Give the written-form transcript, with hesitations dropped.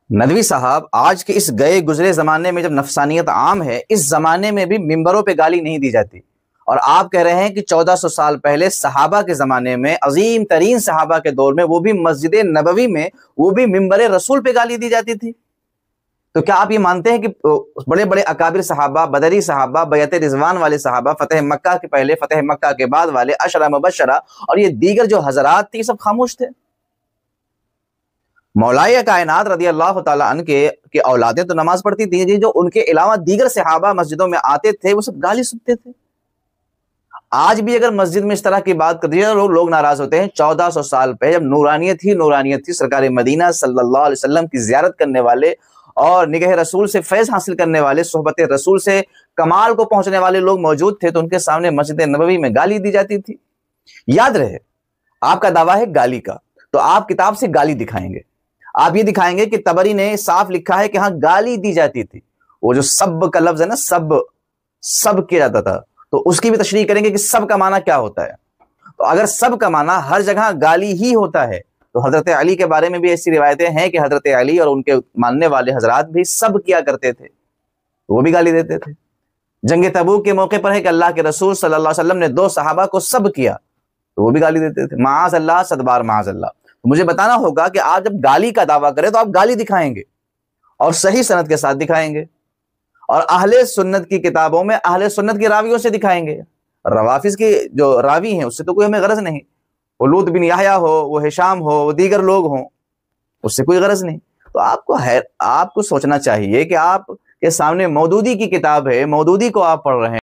ندوی صاحب، آج کے اس گئے گزرے زمانے میں جب نفسانیت عام ہے، اس زمانے میں بھی ممبروں پہ گالی نہیں دی جاتی، اور آپ کہہ رہے ہیں کہ 1400 سال پہلے صحابہ کے زمانے میں، عظیم ترین صحابہ کے دور میں، وہ بھی مسجد نبوی میں، وہ بھی ممبر رسول پہ گالی دی جاتی تھی۔ تو کیا آپ یہ مانتے ہیں کہ بڑے بڑے اکابر صحابہ، بدری صحابہ، بیعت رضوان والے صحابہ، فتح مکہ کے پہلے، فتح مکہ کے بعد والے، عشرہ مبشرہ اور یہ دیگر جو حضرات تھے، یہ سب خاموش تھے؟ مولائے کائنات رضی اللہ تعالیٰ عنہ کے اولادیں تو نماز پڑھتی تھیں، جو ان کے علاوہ دیگر صحابہ مسجدوں میں آتے تھے وہ سب گالی سنتے تھے۔ آج بھی اگر مسجد میں اس طرح کی بات کرتے ہیں لوگ ناراض ہوتے ہیں۔ 1400 سال پہ جب نورانیت تھی، سرکار مدینہ صلی اللہ علیہ وسلم کی زیارت کرنے والے اور نگہ رسول سے فیض حاصل کرنے والے، صحبت رسول سے کمال کو پہنچنے والے لوگ موجود تھے، تو ان کے سامنے مسجد نبوی میں گالی دی جاتی تھی۔ یاد رہے، آپ کا دعویٰ ہے گالی کا، تو آپ کتاب سے گالی دکھائیں گے، آپ یہ دکھائیں گے کہ تبری نے صاف لکھا ہے کہ ہاں گالی دی جاتی تھی۔ وہ جو سب کا لفظ ہے نا، سب کیا جاتا تھا، تو اس کی بھی تشریح کریں گے کہ سب کا معنی کیا ہوتا ہے۔ تو اگر سب کا معنی ہر جگہ گالی ہی ہوتا ہے، تو حضرت علی کے بارے میں بھی ایسی روایتیں ہیں کہ حضرت علی اور ان کے ماننے والے حضرات بھی سب کیا کرتے تھے، وہ بھی گالی دیتے تھے۔ جنگ تبوک کے موقع پر ہے کہ اللہ کے رسول صلی اللہ علیہ وسلم نے 2 صحابہ کو سب کیا، تو وہ بھی گالی دیتے تھے۔ معاذ اللہ، صدبار معاذ اللہ۔ مجھے بتانا ہوگا کہ آپ جب گالی کا دعویٰ کریں تو آپ گالی دکھائیں گے، اور صحیح سند کے ساتھ دکھائیں گے، اور اہل سنت کی کتابوں میں اہل سنت کے راویوں سے دکھائیں گے۔ روافظ کے جو راوی ہیں اس سے تو کوئی ہمیں غرض نہیں، وہ لوط بن یحییٰ ہو، وہ ہشام ہو، وہ دیگر لوگ ہوں، اس سے کوئی غرض نہیں۔ تو آپ کو سوچنا چاہیے کہ آپ کے سامنے مودودی کی کتاب ہے، مودودی کو آپ پڑھ رہے ہیں۔